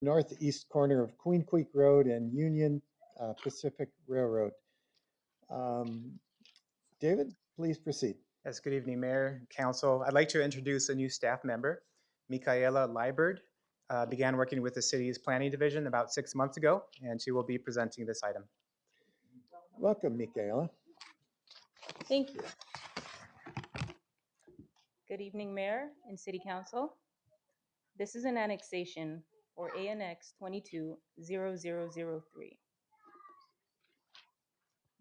northeast corner of Queen Creek Road and Union Pacific Railroad. Um, David, please proceed. Yes, good evening, Mayor, Council. I'd like to introduce a new staff member, Michaela Liebert. Began working with the city's planning division about 6 months ago, and she will be presenting this item. Welcome, Michaela. Thank you. Good evening, Mayor and City Council. This is an annexation or ANX 220003.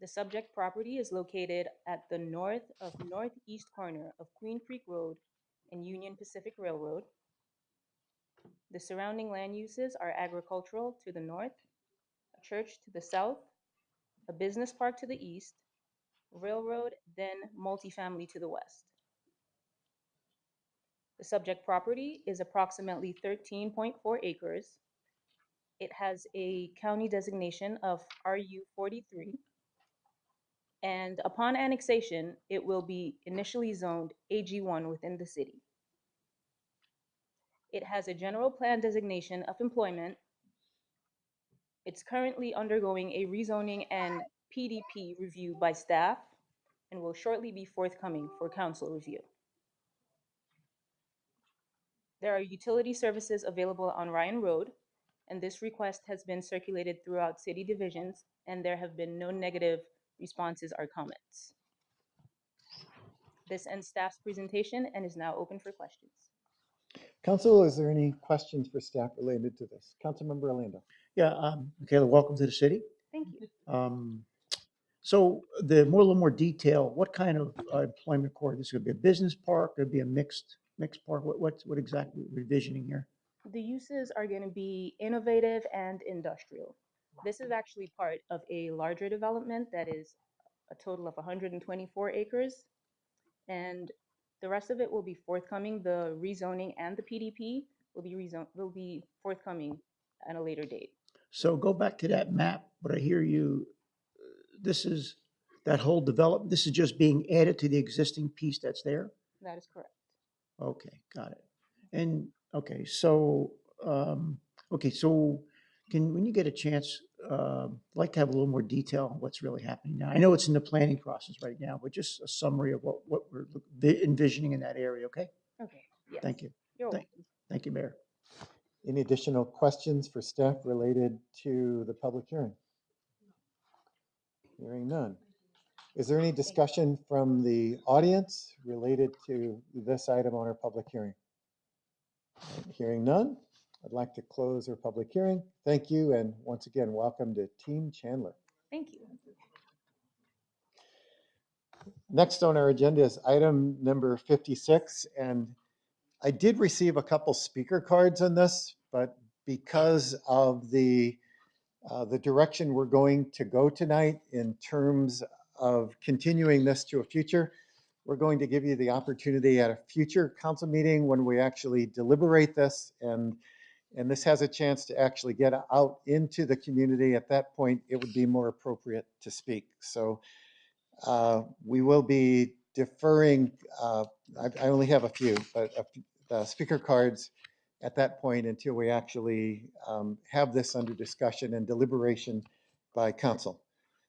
The subject property is located at the northeast corner of Queen Creek Road and Union Pacific Railroad. The surrounding land uses are agricultural to the north, a church to the south, a business park to the east, railroad, then multifamily to the west. The subject property is approximately 13.4 acres. It has a county designation of RU 43. And upon annexation, it will be initially zoned AG1 within the city. It has a general plan designation of employment. It's currently undergoing a rezoning and PDP review by staff and will shortly be forthcoming for council review. There are utility services available on Ryan Road, and this request has been circulated throughout city divisions, and there have been no negative responses or comments. This ends staff's presentation and is now open for questions. Council, is there any questions for staff related to this? Councilmember Orlando. Yeah, Michaela, welcome to the city. Thank you. So a little more detail, what kind of employment core? This would be a business park, it'd be a mixed park. What exactly are we envisioning here? The uses are going to be innovative and industrial. This is actually part of a larger development that is a total of 124 acres, and the rest of it will be forthcoming. The rezoning and the PDP will be forthcoming at a later date. So go back to that map, but I hear you, this is, that whole development, this is just being added to the existing piece that's there? That is correct. Okay, got it. And, so when you get a chance, I'd like to have a little more detail on what's really happening now. I know it's in the planning process right now, but just a summary of what we're envisioning in that area, okay? Okay, yes. Thank you. You're welcome. Thank you, Mayor. Any additional questions for staff related to the public hearing? Hearing none. Is there any discussion from the audience related to this item on our public hearing? Hearing none, I'd like to close our public hearing. Thank you, and once again, welcome to Team Chandler. Thank you. Next on our agenda is item number 56, and I did receive a couple speaker cards on this, but because of the direction we're going to go tonight in terms of continuing this to a future, we're going to give you the opportunity at a future council meeting when we actually deliberate this, and this has a chance to actually get out into the community. At that point, it would be more appropriate to speak. So we will be deferring, I only have a few, but speaker cards at that point until we actually have this under discussion and deliberation by council.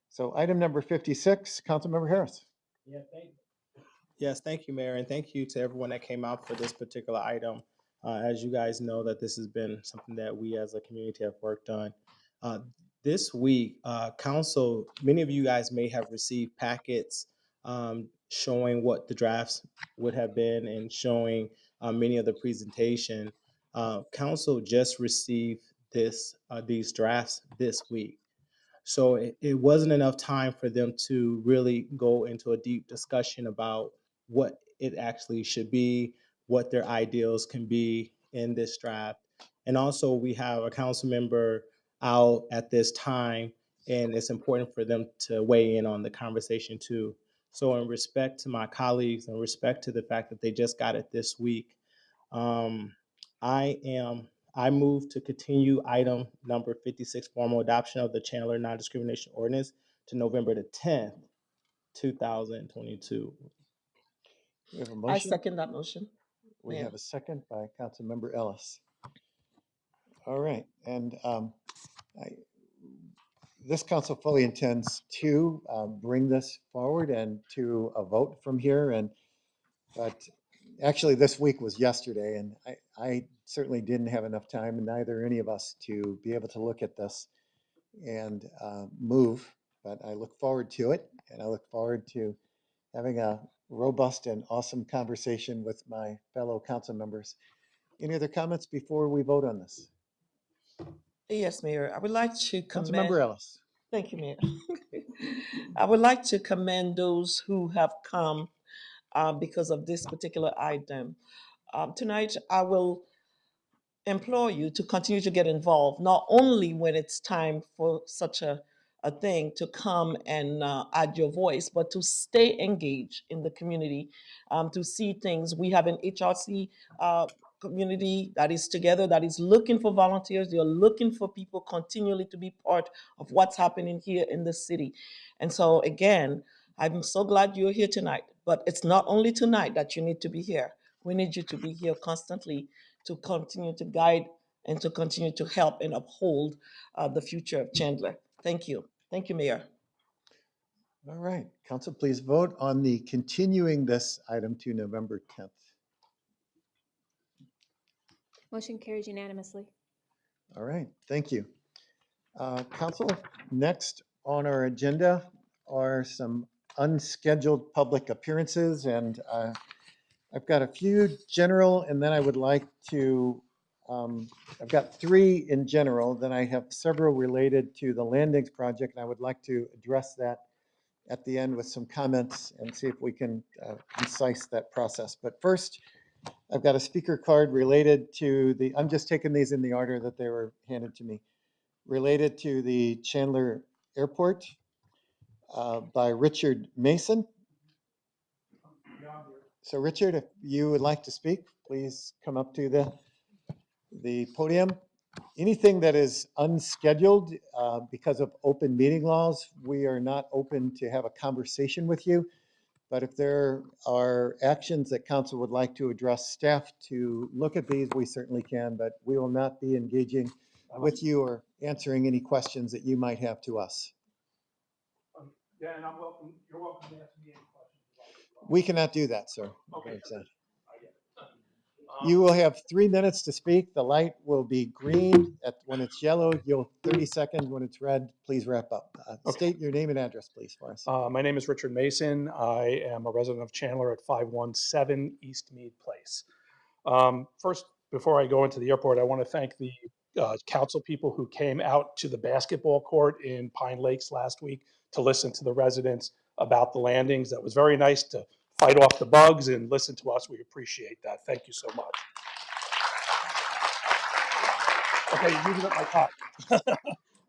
So item number 56, Councilmember Harris. Yeah, yes, thank you, Mayor, and thank you to everyone that came out for this particular item. As you guys know, that this has been something that we as a community have worked on. This week, council, many of you guys may have received packets showing what the drafts would have been and showing many of the presentation. Council just received these drafts this week. So it wasn't enough time for them to really go into a deep discussion about what it actually should be, what their ideals can be in this draft. And also we have a council member out at this time, and it's important for them to weigh in on the conversation too. So in respect to my colleagues and respect to the fact that they just got it this week, I move to continue item number 56, formal adoption of the Chandler non-discrimination ordinance to November the 10th, 2022. We have a I motion. second that motion. We Mayor. have a second by Councilmember Ellis. All right, and I, this council fully intends to bring this forward and to a vote from here. But actually, this week was yesterday, and I certainly didn't have enough time, and neither any of us, to be able to look at this and move. But I look forward to it, and I look forward to having a robust and awesome conversation with my fellow council members. Any other comments before we vote on this? Yes, Mayor. I would like to commend, Councilmember Ellis. thank you, Mayor. I would like to commend those who have come because of this particular item. Tonight, I will implore you to continue to get involved, not only when it's time for such a thing to come and add your voice, but to stay engaged in the community, to see things. We have an HRC community that is together, that is looking for volunteers. They're looking for people continually to be part of what's happening here in the city. And so, again, I'm so glad you're here tonight, but it's not only tonight that you need to be here. We need you to be here constantly to continue to guide and to continue to help and uphold the future of Chandler. Thank you. Thank you, Mayor. All right, council, please vote on the continuing this item to November 10th. Motion carries unanimously. All right, thank you. Council, next on our agenda are some unscheduled public appearances, and I've got a few general, and then I would like to, I've got 3 in general, then I have several related to the landings project, and I would like to address that at the end with some comments and see if we can concise that process. But first, I've got a speaker card related to the, I'm just taking these in the order that they were handed to me, related to the Chandler Airport by Richard Mason. So Richard, if you would like to speak, please come up to the podium. Anything that is unscheduled because of open meeting laws, we are not open to have a conversation with you. But if there are actions that council would like to address staff to look at these, we certainly can, but we will not be engaging with you or answering any questions that you might have to us. Yeah, and I'm welcome, you're welcome to ask me any questions. We cannot do that, sir. Okay. Like I said. I get it. You will have 3 minutes to speak. The light will be green when it's yellow. You'll 30 seconds when it's red. Please wrap up. Okay. State your name and address, please, for us. My name is Richard Mason. I am a resident of Chandler at 517 East Mead Place. First, before I go into the airport, I want to thank the council people who came out to the basketball court in Pine Lakes last week to listen to the residents about the landings. That was very nice to fight off the bugs and listen to us. We appreciate that. Thank you so much. Okay, you're using up my time.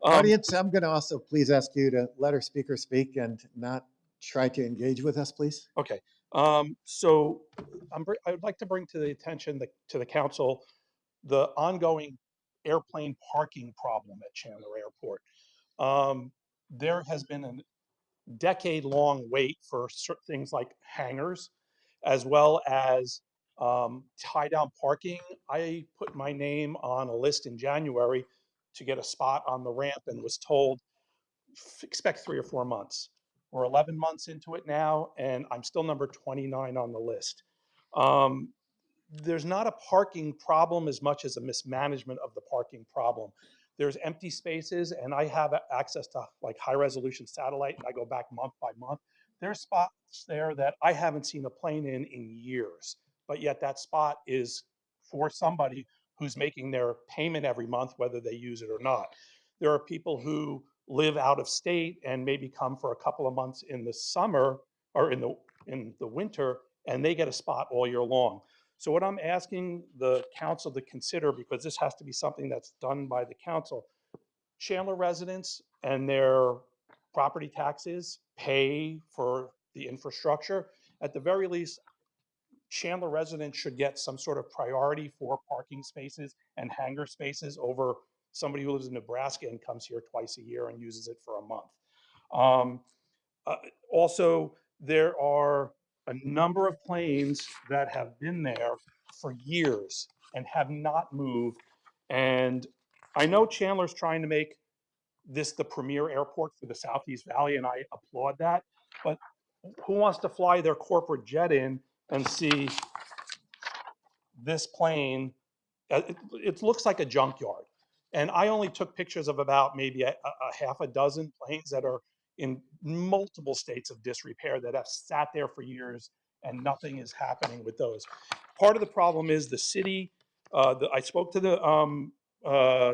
Audience, I'm going to also please ask you to let our speaker speak and not try to engage with us, please. Okay, so I would like to bring to the attention to the council the ongoing airplane parking problem at Chandler Airport. There has been a decade-long wait for things like hangars, as well as tie-down parking. I put my name on a list in January to get a spot on the ramp and was told, expect 3 or 4 months. We're 11 months into it now, and I'm still number 29 on the list. There's not a parking problem as much as a mismanagement of the parking problem. There's empty spaces, and I have access to like high resolution satellite, and I go back month by month. There's spots there that I haven't seen a plane in years, but yet that spot is for somebody who's making their payment every month, whether they use it or not. There are people who live out of state and maybe come for a couple of months in the summer or in the winter, and they get a spot all year long. So what I'm asking the council to consider, because this has to be something that's done by the council, Chandler residents and their property taxes pay for the infrastructure. At the very least, Chandler residents should get some sort of priority for parking spaces and hangar spaces over somebody who lives in Nebraska and comes here twice a year and uses it for a month. Um, Also, there are a number of planes that have been there for years and have not moved. And I know Chandler's trying to make this the premier airport for the Southeast Valley, and I applaud that. But who wants to fly their corporate jet in and see this plane? It looks like a junkyard. And I only took pictures of about maybe a half a dozen planes that are in multiple states of disrepair that have sat there for years and nothing is happening with those. Part of the problem is the city, I spoke to the uh,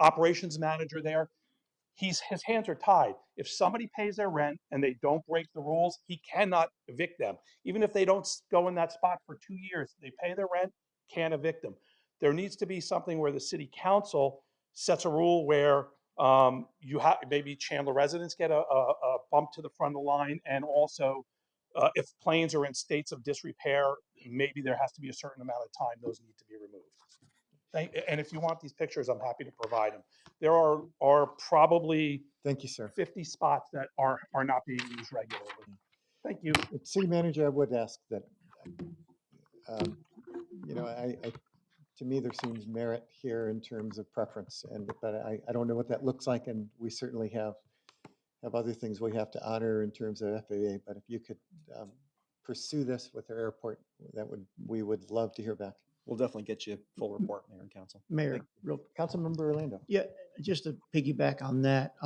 operations manager there. His hands are tied. If somebody pays their rent and they don't break the rules, he cannot evict them. Even if they don't go in that spot for 2 years, they pay their rent, can't evict them. There needs to be something where the city council sets a rule where you have maybe Chandler residents get a bump to the front of the line, and also if planes are in states of disrepair, maybe there has to be a certain amount of time those need to be removed. And if you want these pictures, I'm happy to provide them. There are probably Thank you, sir. 50 spots that are not being used regularly. Thank you. City manager, I would ask that, you know, to me, there seems merit here in terms of preference, but I don't know what that looks like, and we certainly have other things we have to honor in terms of FAA, but if you could pursue this with our airport, we would love to hear back. We'll definitely get you a full report, Mayor and Council. Mayor, real, Councilmember Orlando. yeah, just to piggyback on that,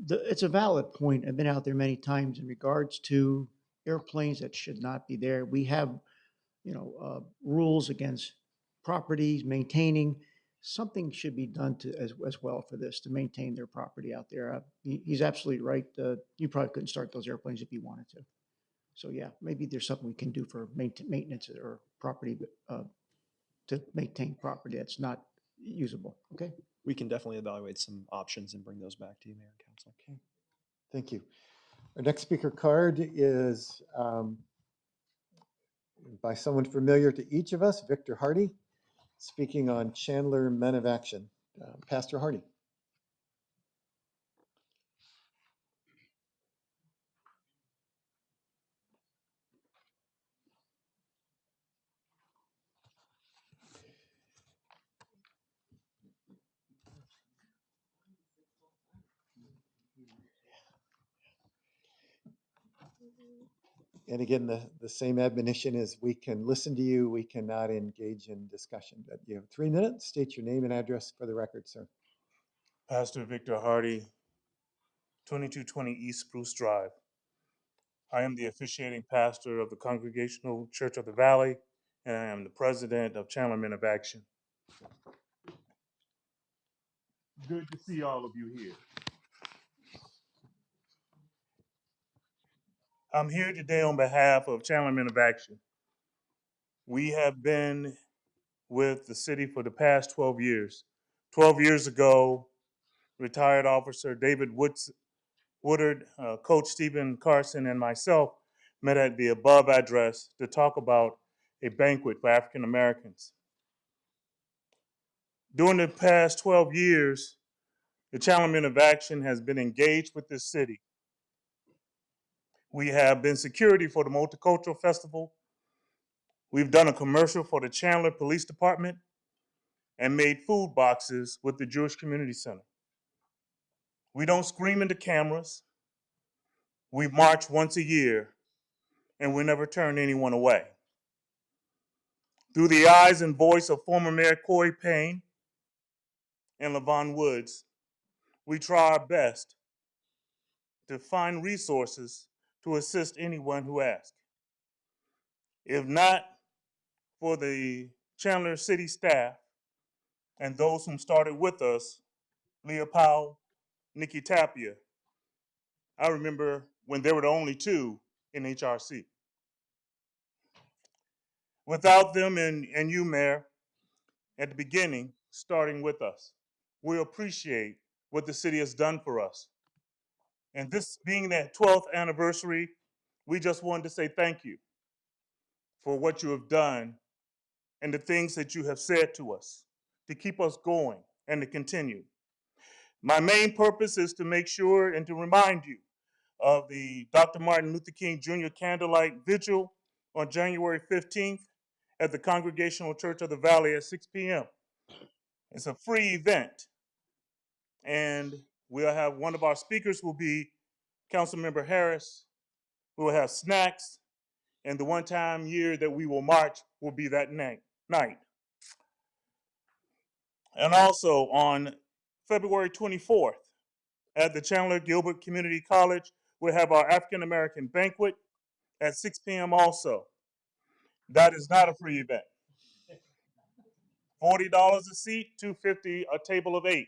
it's a valid point. I've been out there many times in regards to airplanes that should not be there. We have, rules against properties, maintaining. Something should be done as well for this, to maintain their property out there. He's absolutely right. You probably couldn't start those airplanes if you wanted to. So yeah, maybe there's something we can do for maintenance or property, to maintain property that's not usable. Okay. We can definitely evaluate some options and bring those back to you, Mayor and Council. Okay, thank you. Our next speaker card is by someone familiar to each of us, Victor Hardy, speaking on Chandler Men of Action. Pastor Hardy. And again, the same admonition is we can listen to you, we cannot engage in discussion. But you have 3 minutes. State your name and address for the record, sir. Pastor Victor Hardy, 2220 East Spruce Drive. I am the officiating pastor of the Congregational Church of the Valley, and I am the president of Chandler Men of Action. Good to see all of you here. I'm here today on behalf of Chandler Men of Action. We have been with the city for the past 12 years. 12 years ago, retired officer David Woodard, Coach Stephen Carson, and myself met at the above address to talk about a banquet for African Americans. During the past 12 years, the Chandler Men of Action has been engaged with this city. We have been security for the Multicultural Festival. We've done a commercial for the Chandler Police Department and made food boxes with the Jewish Community Center. We don't scream into cameras. We march once a year, and we never turn anyone away. Through the eyes and voice of former Mayor Corey Payne and LaVon Woods, we try our best to find resources to assist anyone who asks. If not for the Chandler City staff and those who started with us, Leah Powell, Nikki Tapia, I remember when there were the only two in HRC. Without them and you, Mayor, at the beginning, starting with us, we appreciate what the city has done for us. And this being that 12th anniversary, we just wanted to say thank you for what you have done and the things that you have said to us to keep us going and to continue. My main purpose is to make sure and to remind you of the Dr. Martin Luther King Jr. Candlelight Vigil on January 15th at the Congregational Church of the Valley at 6 p.m. It's a free event. And we'll have one of our speakers will be Councilmember Harris. We will have snacks, and the one-time year that we will march will be that night. And also on February 24th at the Chandler Gilbert Community College, we'll have our African American banquet at 6 p.m. also. That is not a free event. $40 a seat, $250 a table of 8.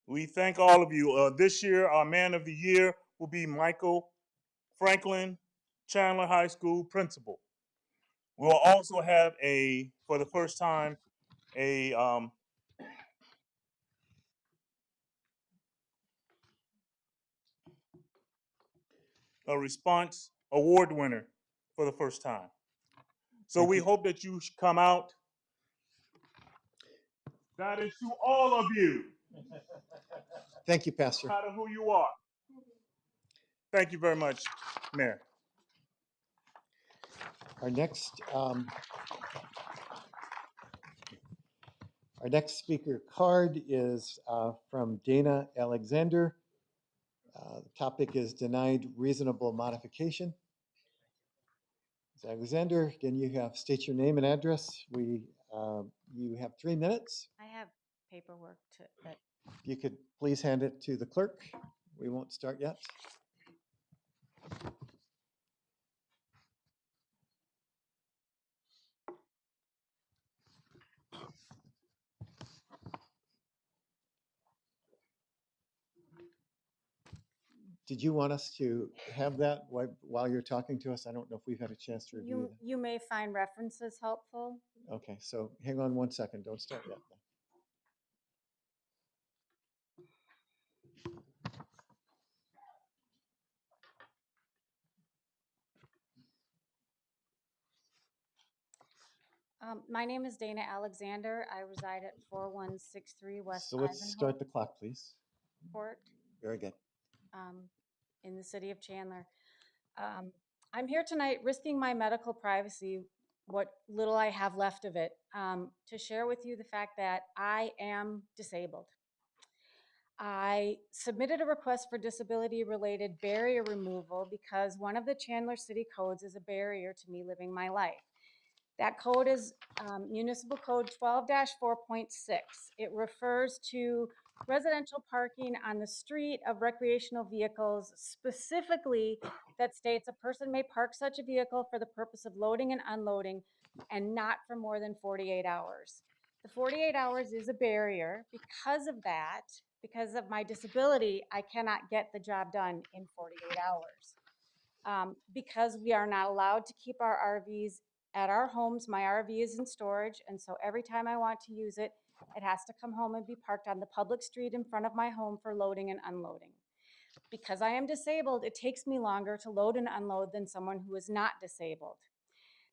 We thank all of you. This year, our man of the year will be Michael Franklin, Chandler High School principal. We'll also have for the first time, a response award winner for the first time. So Thank we you. hope that you come out. That is to all of you, Thank you, Pastor. no matter who you are. Thank you very much, Mayor. Our next speaker card is from Dana Alexander. The topic is denied reasonable modification. Ms. Alexander, can you state your name and address? You have 3 minutes. I have paperwork that If you could please hand it to the clerk. We won't start yet. Did you want us to have that while you're talking to us? I don't know if we've had a chance to review that. you may find references helpful. Okay, so hang on 1 second. Don't start yet. My name is Dana Alexander. I reside at 4163 West So let's Ivanhoe start the clock, please. Court Very good. in the city of Chandler. I'm here tonight risking my medical privacy, what little I have left of it, to share with you the fact that I am disabled. I submitted a request for disability-related barrier removal because one of the Chandler City codes is a barrier to me living my life. That code is Municipal Code 12-4.6. It refers to residential parking on the street of recreational vehicles, specifically that states a person may park such a vehicle for the purpose of loading and unloading and not for more than 48 hours. The 48 hours is a barrier. Because of that, because of my disability, I cannot get the job done in 48 hours. Because we are not allowed to keep our RVs at our homes. My RV is in storage, and so every time I want to use it, it has to come home and be parked on the public street in front of my home for loading and unloading. Because I am disabled, it takes me longer to load and unload than someone who is not disabled.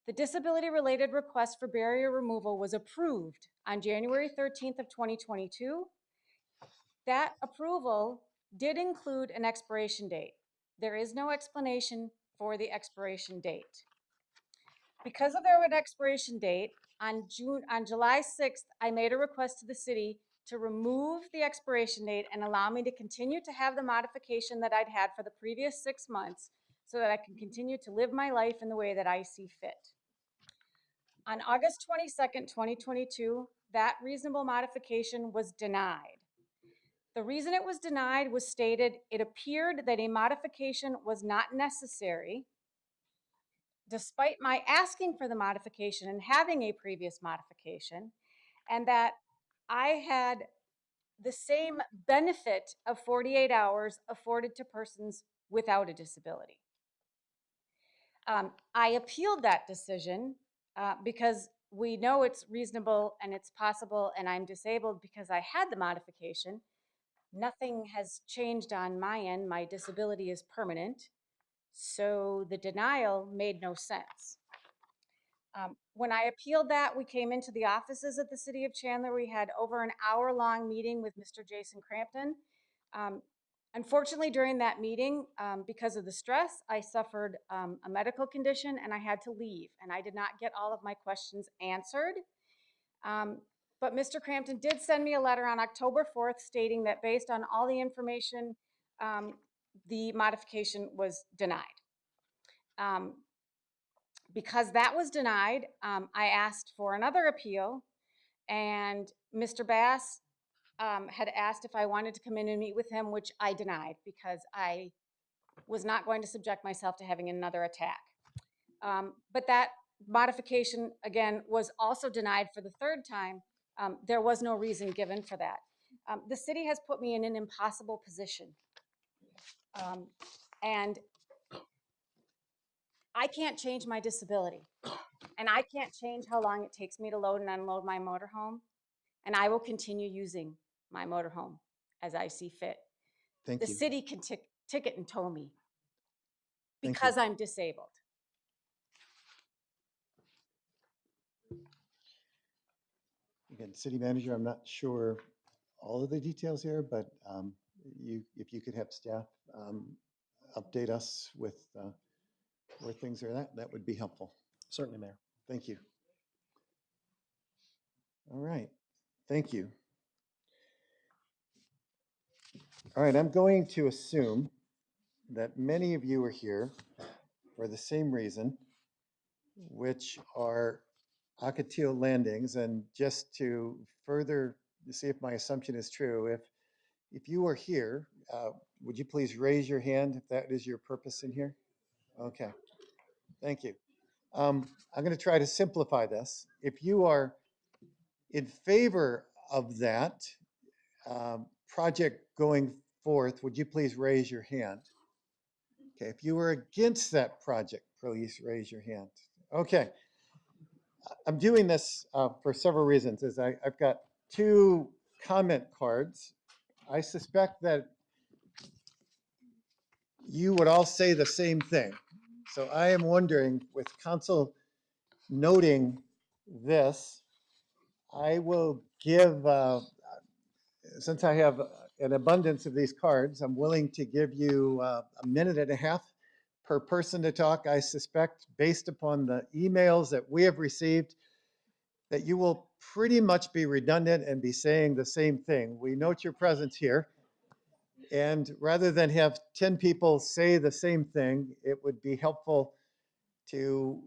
The disability-related request for barrier removal was approved on January 13th of 2022. That approval did include an expiration date. There is no explanation for the expiration date. Because of their expiration date, on July 6th, I made a request to the city to remove the expiration date and allow me to continue to have the modification that I'd had for the previous 6 months so that I can continue to live my life in the way that I see fit. On August 22nd, 2022, that reasonable modification was denied. The reason it was denied was stated it appeared that a modification was not necessary, despite my asking for the modification and having a previous modification, and that I had the same benefit of 48 hours afforded to persons without a disability. I appealed that decision because we know it's reasonable and it's possible, and I'm disabled because I had the modification. Nothing has changed on my end. My disability is permanent. So the denial made no sense. When I appealed that, we came into the offices at the City of Chandler. We had over an hour-long meeting with Mr. Jason Crampton. Unfortunately, during that meeting, because of the stress, I suffered a medical condition and I had to leave, and I did not get all of my questions answered. But Mr. Crampton did send me a letter on October 4th stating that based on all the information, the modification was denied. Because that was denied, I asked for another appeal, and Mr. Bass had asked if I wanted to come in and meet with him, which I denied because I was not going to subject myself to having another attack. But that modification, again, was also denied for the third time. There was no reason given for that. The city has put me in an impossible position. And I can't change my disability. And I can't change how long it takes me to load and unload my motorhome. And I will continue using my motorhome as I see fit. Thank The you. city can ticket and tow me Thank because you. I'm disabled. Again, city manager, I'm not sure all of the details here, but if you could have staff update us with where things are at, that would be helpful. Certainly, Mayor. Thank you. All right, thank you. All right, I'm going to assume that many of you are here for the same reason, which are Ocotillo landings. And just to further see if my assumption is true, if you are here, would you please raise your hand if that is your purpose in here? Okay, thank you. I'm going to try to simplify this. If you are in favor of that project going forth, would you please raise your hand? Okay, if you were against that project, please raise your hand. Okay, I'm doing this for several reasons. I've got two comment cards. I suspect that you would all say the same thing. So I am wondering, with council noting this, I will give, since I have an abundance of these cards, I'm willing to give you a minute and a half per person to talk. I suspect, based upon the emails that we have received, that you will pretty much be redundant and be saying the same thing. We note your presence here. And rather than have 10 people say the same thing, it would be helpful to,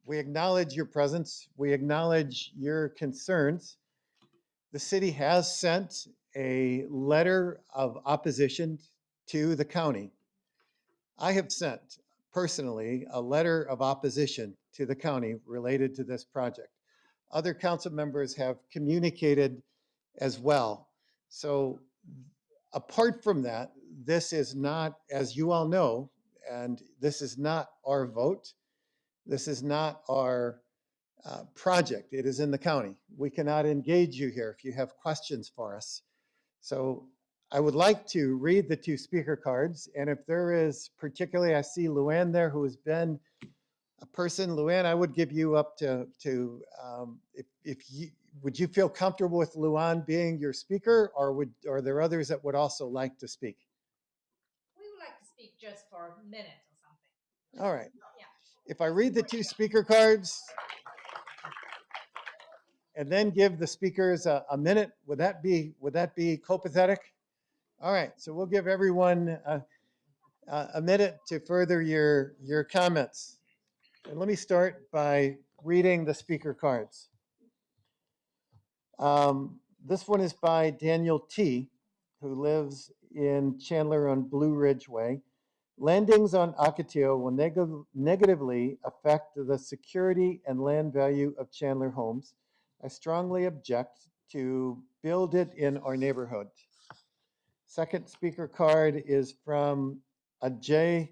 we acknowledge your presence, we acknowledge your concerns. The city has sent a letter of opposition to the county. I have sent personally a letter of opposition to the county related to this project. Other council members have communicated as well. So apart from that, this is not, as you all know, and this is not our vote. This is not our project. It is in the county. We cannot engage you here if you have questions for us. So I would like to read the two speaker cards. And if there is, particularly, I see Luann there, who has been a person. Luann, I would give you up to if you, would you feel comfortable with Luann being your speaker, or are there others that would also like to speak? We would like to speak just for a minute or something. All right. Yeah. If I read the two speaker cards and then give the speakers a minute, would that be copacetic? All right. So we'll give everyone a minute to further your comments. And let me start by reading the speaker cards. This one is by Daniel T., who lives in Chandler on Blue Ridge Way. Landings on Ocotillo will negatively affect the security and land value of Chandler homes. I strongly object to build it in our neighborhood. Second speaker card is from Ajay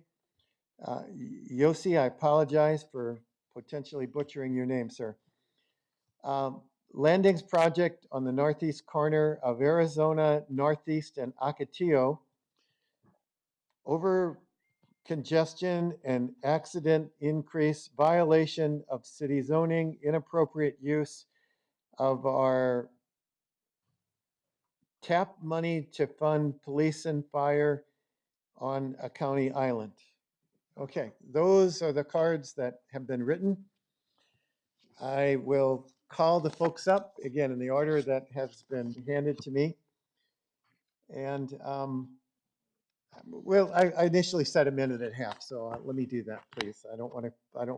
Yossi. I apologize for potentially butchering your name, sir. Landings project on the northeast corner of Arizona Northeast and Ocotillo. Over congestion and accident increase, violation of city zoning, inappropriate use of our tap money to fund police and fire on a county island. Okay, those are the cards that have been written. I will call the folks up, again, in the order that has been handed to me. And well, I initially said a minute and a half, so let me do that, please. I don't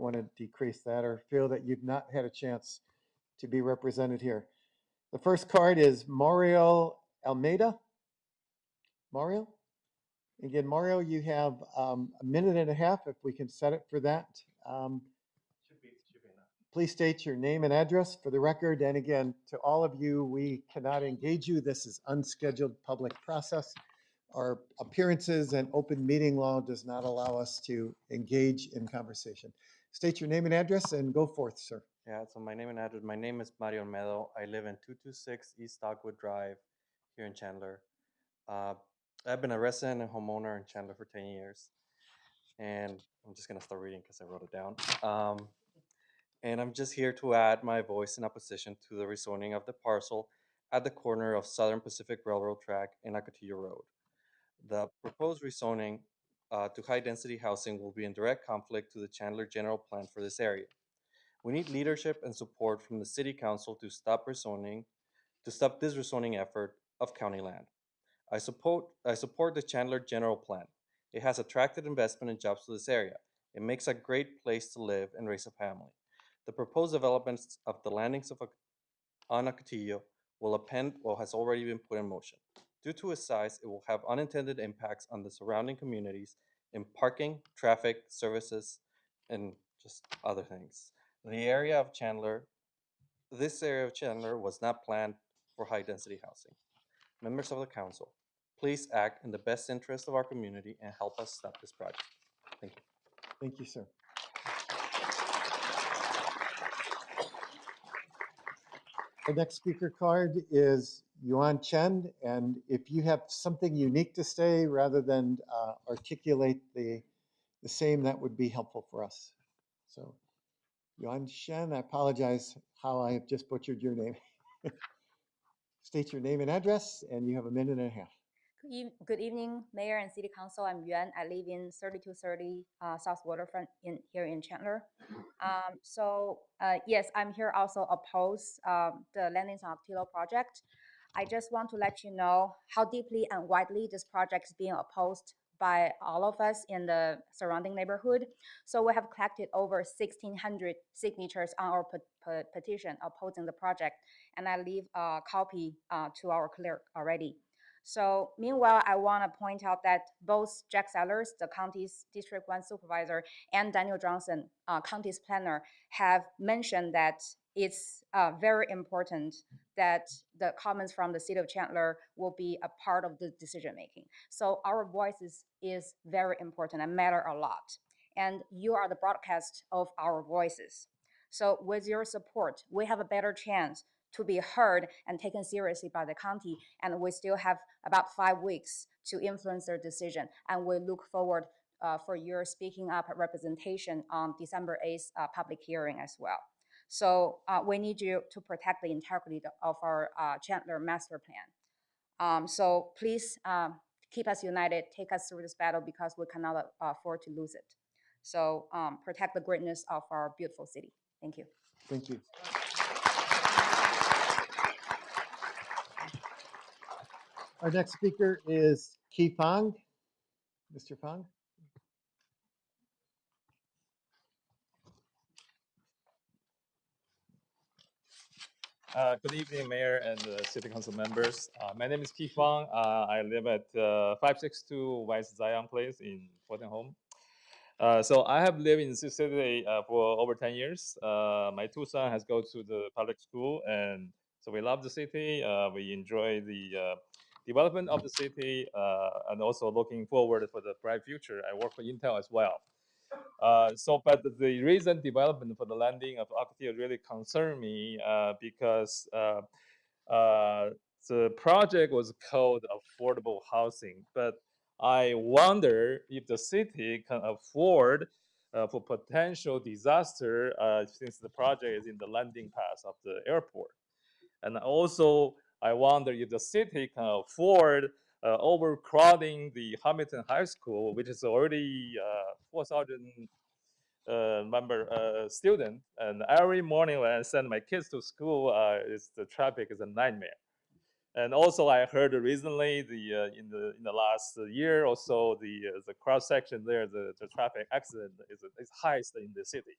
want to decrease that or feel that you've not had a chance to be represented here. The first card is Mario Almeida. Mario? Again, Mario, you have a minute and a half if we can set it for that. Please state your name and address for the record. And again, to all of you, we cannot engage you. This is unscheduled public process. Our appearances and open meeting law does not allow us to engage in conversation. State your name and address and go forth, sir. Yeah, so my name and address. My name is Mario Meadow. I live in 226 East Stockwood Drive here in Chandler. I've been a resident and homeowner in Chandler for 10 years. And I'm just going to start reading because I wrote it down. And I'm just here to add my voice in opposition to the rezoning of the parcel at the corner of Southern Pacific Railroad track and Acatillo Road. The proposed rezoning to high-density housing will be in direct conflict to the Chandler general plan for this area. We need leadership and support from the city council to stop this rezoning effort of county land. I support the Chandler general plan. It has attracted investment and jobs to this area. It makes a great place to live and raise a family. The proposed developments of the landings on Acatillo will append what has already been put in motion. Due to its size, it will have unintended impacts on the surrounding communities in parking, traffic, services, and just other things. This area of Chandler was not planned for high-density housing. Members of the council, please act in the best interest of our community and help us stop this project. Thank you. Thank you, sir. The next speaker card is Yuan Chen, and if you have something unique to say rather than articulate the same, that would be helpful for us. So, Yuan Chen, I apologize how I have just butchered your name. State your name and address, and you have a minute and a half. Good evening, Mayor and City Council. I'm Yuan. I live in 3230 South Waterfront here in Chandler. Yes, I'm here also oppose the landings on Acatillo project. I just want to let you know how deeply and widely this project is being opposed by all of us in the surrounding neighborhood. So we have collected over 1,600 signatures on our petition opposing the project, and I leave a copy to our clerk already. So meanwhile, I want to point out that both Jack Sellers, the county's District 1 supervisor, and Daniel Johnson, county's planner, have mentioned that it's very important that the comments from the city of Chandler will be a part of the decision making. So our voices is very important and matter a lot. And you are the broadcast of our voices. So with your support, we have a better chance to be heard and taken seriously by the county. And we still have about 5 weeks to influence their decision. And we look forward for your speaking up representation on December 8th public hearing as well. So we need you to protect the integrity of our Chandler master plan. So please keep us united, take us through this battle because we cannot afford to lose it. So protect the greatness of our beautiful city. Thank you. Thank you. Our next speaker is Ki Fang. Mr. Fang. Good evening, Mayor and City Council members. My name is Ki Fang. I live at 562 West Zion Place in Portland Home. So I have lived in the city for over 10 years. My two sons has go to the public school, and so we love the city. We enjoy the development of the city, and also looking forward for the bright future. I work for Intel as well. But the recent development for the landing of Acatillo really concerned me because the project was called affordable housing, but I wonder if the city can afford for potential disaster since the project is in the landing path of the airport. And also, I wonder if the city can afford overcrowding the Hamilton High School, which is already 4,000 student, and every morning when I send my kids to school, the traffic is a nightmare. And also, I heard recently in the last year or so, the cross section there, the traffic accident is highest in the city.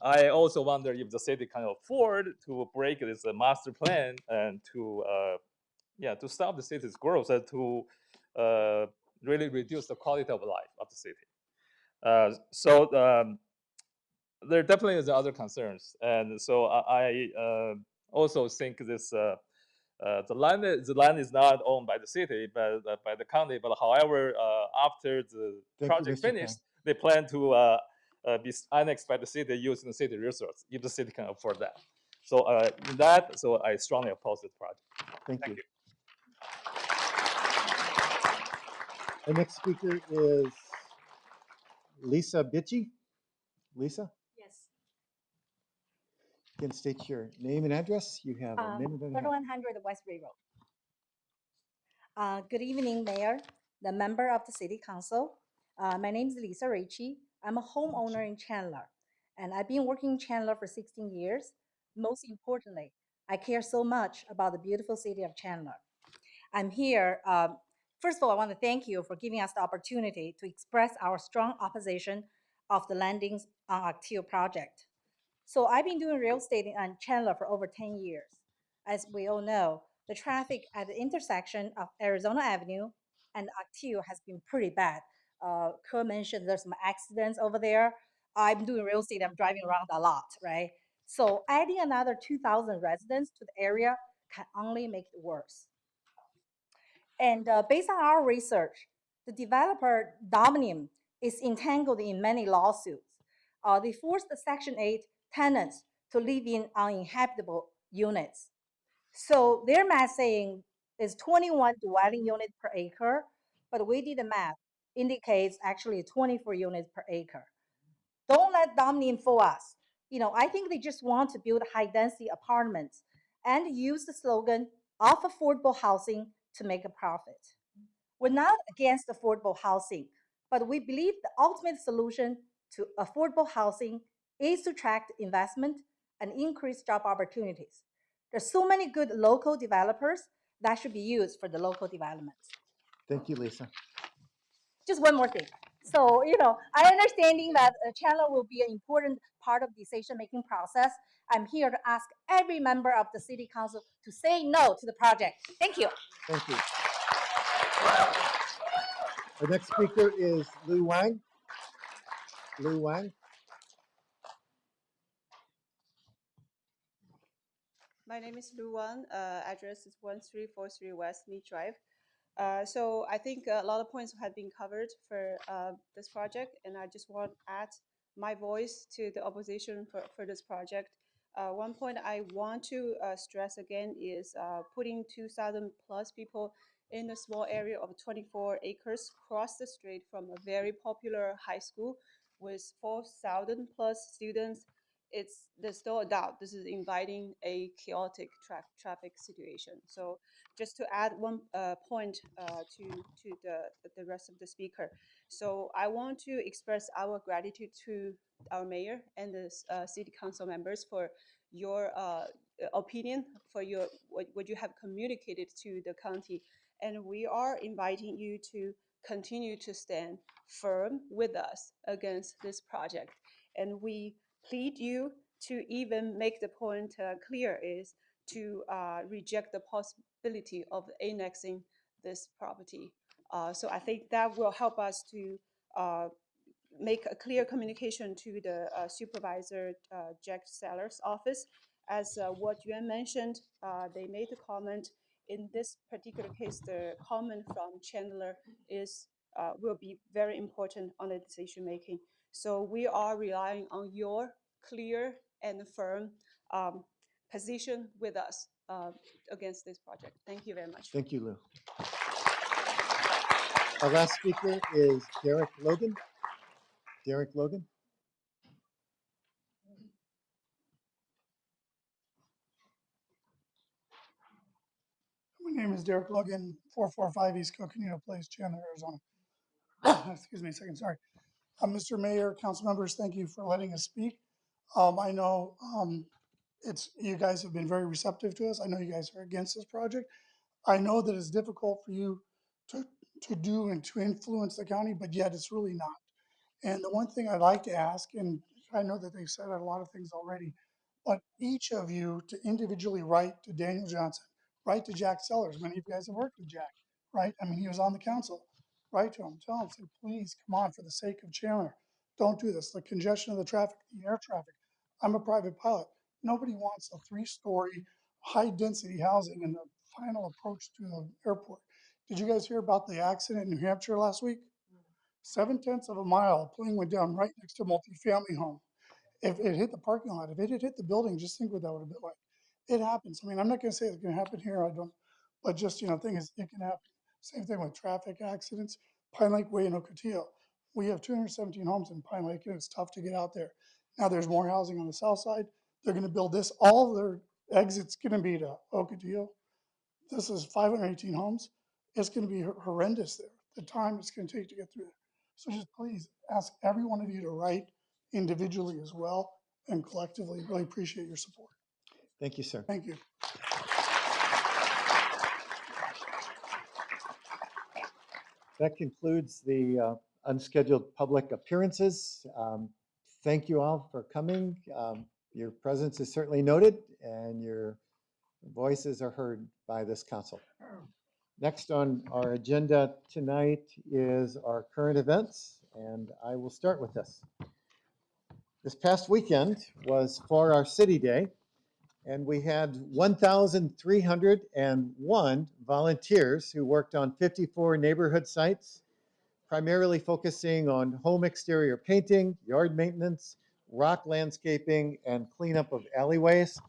I also wonder if the city can afford to break this master plan and to stop the city's growth and to really reduce the quality of life of the city. There definitely is other concerns, and so I also think this the land is not owned by the city, but by the county. But however, after the Thank you, project Mr. Kang. finished, they plan to be annexed by the city using the city resource if the city can afford that. So so I strongly oppose this project. Thank you. you. Our next speaker is Lisa Bitchy. Lisa, Yes. you can state your name and address. You have a minute and a half. 3100 Westbury Road. Good evening, Mayor, the member of the City Council. My name is Lisa Ricci. I'm a homeowner in Chandler, and I've been working in Chandler for 16 years. Most importantly, I care so much about the beautiful city of Chandler. I'm here. First of all, I want to thank you for giving us the opportunity to express our strong opposition of the landings on Actio project. So I've been doing real estate in Chandler for over 10 years. As we all know, the traffic at the intersection of Arizona Avenue and Actio has been pretty bad. Kerr mentioned there's some accidents over there. I'm doing real estate, I'm driving around a lot, right? So adding another 2,000 residents to the area can only make it worse. And based on our research, the developer Dominium is entangled in many lawsuits. They forced the Section 8 tenants to live in uninhabitable units. So their math saying is 21 dwelling units per acre, but we did the math, indicates actually 24 units per acre. Don't let Dominium fool us. I think they just want to build high density apartments and use the slogan of affordable housing to make a profit. We're not against affordable housing, but we believe the ultimate solution to affordable housing is to attract investment and increase job opportunities. There's so many good local developers that should be used for the local developments. Thank you, Lisa. Just one more thing. So, I understanding that Chandler will be an important part of the decision-making process. I'm here to ask every member of the city council to say no to the project. Thank you. Thank you. Our next speaker is Lou Wang. Lou Wang. My name is Lu Wang. Address is 1343 West Mead Drive. So I think a lot of points have been covered for this project, and I just want to add my voice to the opposition for this project. One point I want to stress again is putting 2,000 plus people in a small area of 24 acres across the street from a very popular high school with 4,000 plus students. There's no doubt this is inviting a chaotic traffic situation. So just to add one point to the rest of the speaker. So I want to express our gratitude to our mayor and the city council members for your opinion, for what you have communicated to the county. And we are inviting you to continue to stand firm with us against this project. And we plead you to even make the point clear is to reject the possibility of annexing this property. So I think that will help us to make a clear communication to the supervisor, Jack Seller's office. As what Yuan mentioned, they made a comment. In this particular case, the comment from Chandler is will be very important on the decision making. So we are relying on your clear and firm position with us against this project. Thank you very much. Thank you, Lou. Our last speaker is Derek Logan. Derek Logan. My name is Derek Logan, 445 East Coconino Place, Chandler, Arizona. Excuse me a second, sorry. Mr. Mayor, council members, thank you for letting us speak. I know you guys have been very receptive to us. I know you guys are against this project. I know that it's difficult for you to, to do and to influence the county, but yet it's really not. And the one thing I'd like to ask, and I know that they've said a lot of things already, but each of you to individually write to Daniel Johnson, write to Jack Sellers. Many of you guys have worked with Jack, right? I mean, he was on the council. Write to him, tell him, say, please, come on, for the sake of Chandler, don't do this. The congestion of the traffic, the air traffic. I'm a private pilot. Nobody wants a 3-story, high-density housing in the final approach to the airport. Did you guys hear about the accident in New Hampshire last week? 7/10 of a mile, a plane went down right next to a multifamily home. If it hit the parking lot, if it had hit the building, just think what that would have been like. It happens. I mean, I'm not gonna say it's gonna happen here, I don't, but just, thing is, it can happen. Same thing with traffic accidents, Pine Lake Way in Ocotillo. We have 217 homes in Pine Lake, and it's tough to get out there. Now, there's more housing on the south side. They're gonna build this, all their exits gonna be to Ocotillo. This is 518 homes. It's gonna be horrendous there, the time it's gonna take to get through there. So just please ask every one of you to write individually as well and collectively. Really appreciate your support. Thank you, sir. Thank you. That concludes the unscheduled public appearances. Thank you all for coming. Your presence is certainly noted and your voices are heard by this council. Next on our agenda tonight is our current events, and I will start with this. This past weekend was for our City Day, and we had 1,301 volunteers who worked on 54 neighborhood sites, primarily focusing on home exterior painting, yard maintenance, rock landscaping, and cleanup of alleyways.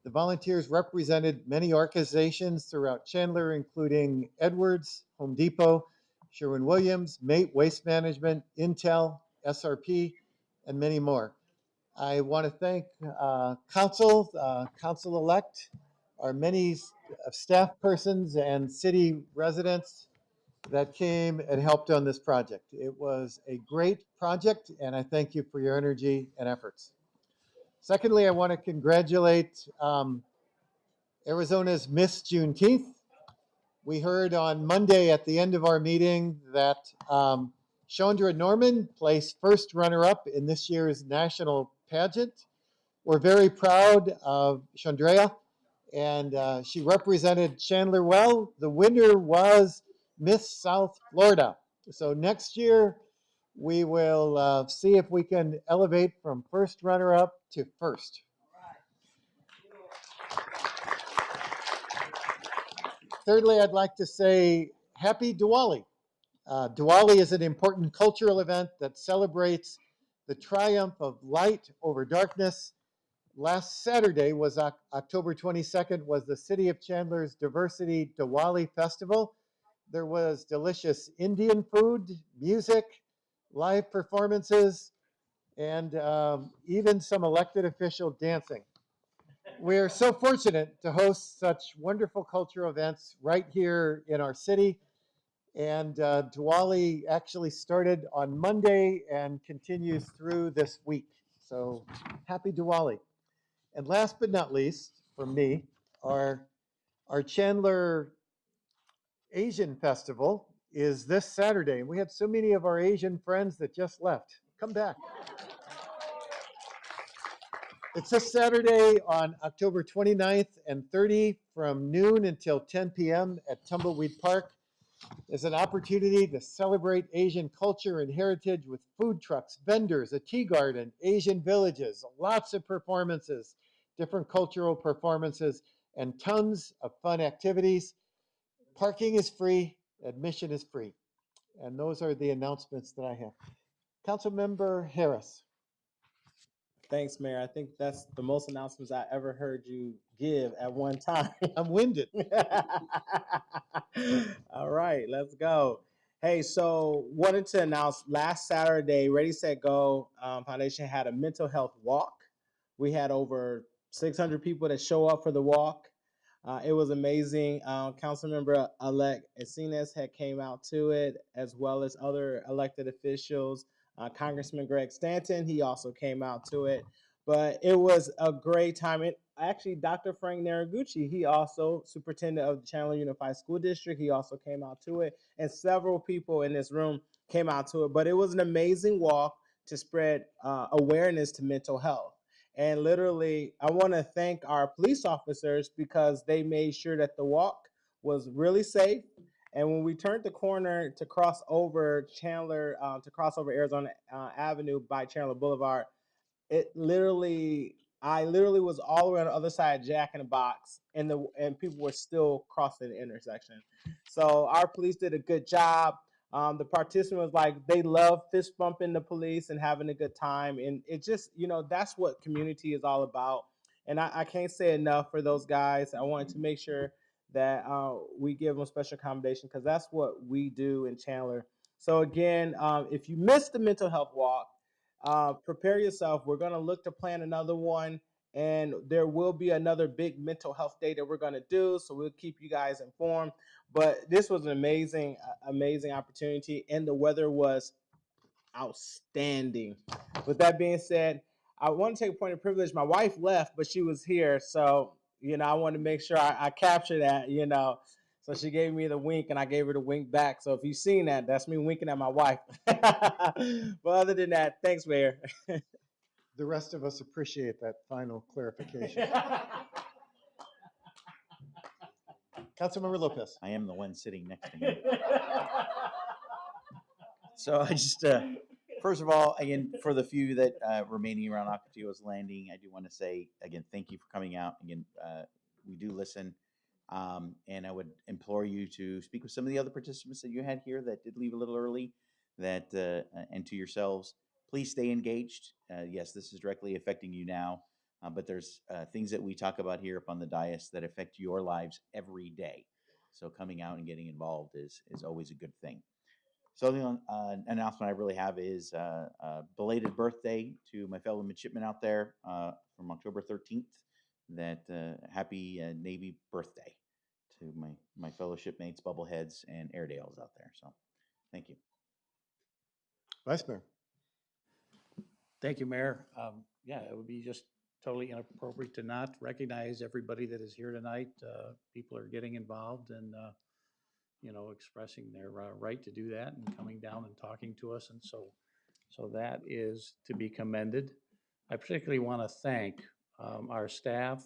The volunteers represented many organizations throughout Chandler, including Edwards, Home Depot, Sherwin-Williams, Mate Waste Management, Intel, SRP, and many more. I want to thank council-elect, our many staff persons and city residents that came and helped on this project. It was a great project, and I thank you for your energy and efforts. Secondly, I want to congratulate Arizona's Miss Juneteenth. We heard on Monday at the end of our meeting that Chandra Norman placed first runner-up in this year's national pageant. We're very proud of Chandrea, and she represented Chandler well. The winner was Miss South Florida. So next year, we will see if we can elevate from first runner-up to first. Thirdly, I'd like to say happy Diwali. Diwali is an important cultural event that celebrates the triumph of light over darkness. Last Saturday was October 22nd, was the City of Chandler's Diversity Diwali Festival. There was delicious Indian food, music, live performances, and even some elected official dancing. We are so fortunate to host such wonderful cultural events right here in our city. And Diwali actually started on Monday and continues through this week. So happy Diwali. And last but not least, for me, our Chandler Asian Festival is this Saturday. And we have so many of our Asian friends that just left. Come back. It's this Saturday on October 29th and 30 from noon until 10 p.m. at Tumbleweed Park. It's an opportunity to celebrate Asian culture and heritage with food trucks, vendors, a tea garden, Asian villages, lots of performances, different cultural performances, and tons of fun activities. Parking is free, admission is free. And those are the announcements that I have. Councilmember Harris. Thanks, Mayor. I think that's the most announcements I ever heard you give at one time. I'm winded. All right, let's go. Hey, so wanted to announce last Saturday, Ready, Set, Go Foundation had a mental health walk. We had over 600 people that show up for the walk. It was amazing. Councilmember-elect Encinas had came out to it, as well as other elected officials. Congressman Greg Stanton, he also came out to it. But it was a great time. And actually, Dr. Frank Naraguchi, he also superintendent of the Chandler Unified School District, he also came out to it. And several people in this room came out to it. But it was an amazing walk to spread awareness to mental health. And literally, I want to thank our police officers because they made sure that the walk was really safe. And when we turned the corner to cross over Chandler, to cross over Arizona Avenue by Chandler Boulevard, I literally was all around the other side of Jack in the Box, and people were still crossing the intersection. So our police did a good job. The participants, like, they love fist bumping the police and having a good time, and it just, that's what community is all about. And I can't say enough for those guys. I wanted to make sure that we give them special accommodation because that's what we do in Chandler. So again, if you missed the mental health walk, prepare yourself. We're going to look to plan another one, and there will be another big mental health day that we're going to do. So we'll keep you guys informed. But this was an amazing opportunity, and the weather was outstanding. With that being said, I want to take a point of privilege. My wife left, but she was here. So, I want to make sure I capture that. So she gave me the wink and I gave her the wink back. So if you've seen that, that's me winking at my wife. But other than that, thanks, Mayor. The rest of us appreciate that final clarification. Councilmember Lopez. I am the one sitting next to him. So I just, first of all, again, for the few that remaining around Ocotillo's Landing, I do want to say, again, thank you for coming out. Again, we do listen. And I would implore you to speak with some of the other participants that you had here that did leave a little early, and to yourselves, please stay engaged. Yes, this is directly affecting you now, but there's things that we talk about here up on the dais that affect your lives every day. So coming out and getting involved is always a good thing. So the only announcement I really have is belated birthday to my fellow midshipmen out there from October 13th. That happy Navy birthday to my fellow shipmates, Bubbleheads, and Airedales out there. So thank you. Vice Mayor. Thank you, Mayor. Yeah, it would be just totally inappropriate to not recognize everybody that is here tonight. People are getting involved and, expressing their right to do that and coming down and talking to us. And so that is to be commended. I particularly want to thank our staff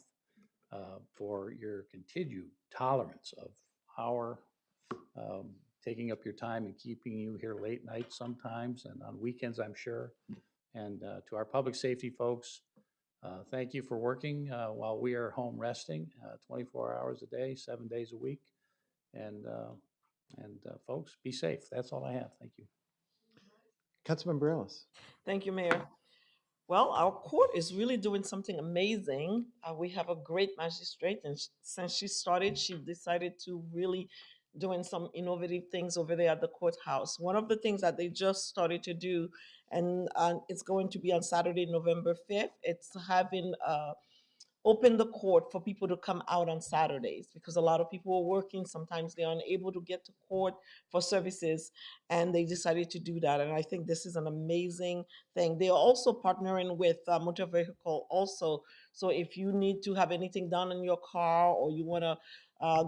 for your continued tolerance of our taking up your time and keeping you here late nights sometimes and on weekends, I'm sure. And to our public safety folks, thank you for working while we are home resting 24 hours a day, 7 days a week. And folks, be safe. That's all I have. Thank you. Councilmember Ellis. Thank you, Mayor. Well, our court is really doing something amazing. We have a great magistrate, and since she started, she decided to really doing some innovative things over there at the courthouse. One of the things that they just started to do, and it's going to be on Saturday, November 5th, it's having open the court for people to come out on Saturdays because a lot of people are working. Sometimes they're unable to get to court for services, and they decided to do that. And I think this is an amazing thing. They are also partnering with Motor Vehicle also. So if you need to have anything done in your car or you want to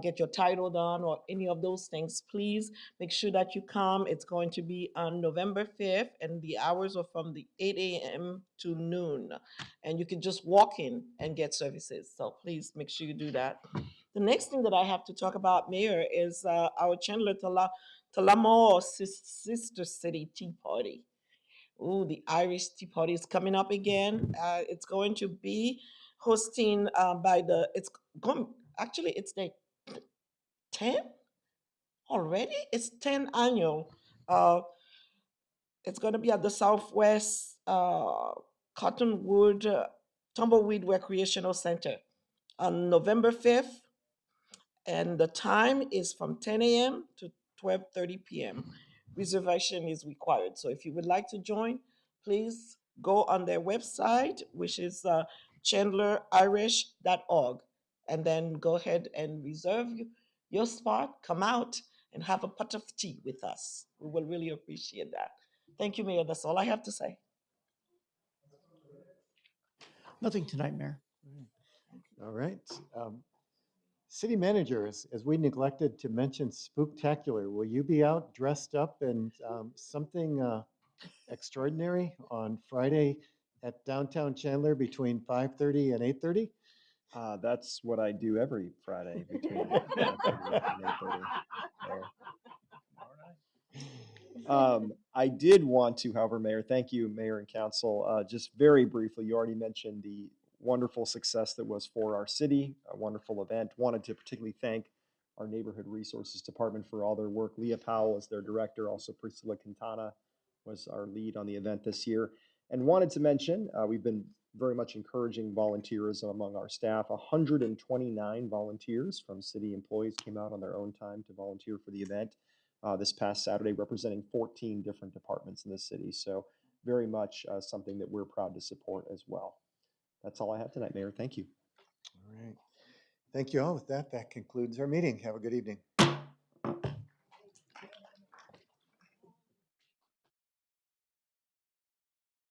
get your title done or any of those things, please make sure that you come. It's going to be on November 5th, and the hours are from the 8 a.m. to noon. And you can just walk in and get services. So please make sure you do that. The next thing that I have to talk about, Mayor, is our Chandler Tullamore Sister City Tea Party. Ooh, the Irish Tea Party is coming up again. It's going to be hosting it's the 10 already. It's 10 annual. It's going to be at the Southwest Cottonwood Tumbleweed Recreational Center on November 5th, and the time is from 10 a.m. to 12:30 p.m. Reservation is required. So if you would like to join, please go on their website, which is chandlerirish.org, and then go ahead and reserve your spot. Come out and have a pot of tea with us. We will really appreciate that. Thank you, Mayor. That's all I have to say. Nothing tonight, Mayor. All right. City manager, as we neglected to mention Spooktacular, will you be out dressed up in something extraordinary on Friday at downtown Chandler between 5:30 and 8:30? That's what I do every Friday between 5:30 and 8:30 there. I did want to, however, Mayor, thank you, Mayor and Council. Just very briefly, you already mentioned the wonderful success that was for our city, a wonderful event. Wanted to particularly thank our Neighborhood Resources Department for all their work. Leah Powell is their director, also Priscilla Quintana was our lead on the event this year. And wanted to mention, we've been very much encouraging volunteerism among our staff. 129 volunteers from city employees came out on their own time to volunteer for the event this past Saturday, representing 14 different departments in the city. So very much something that we're proud to support as well. That's all I have tonight, Mayor. Thank you. All right. Thank you all. With that, that concludes our meeting. Have a good evening.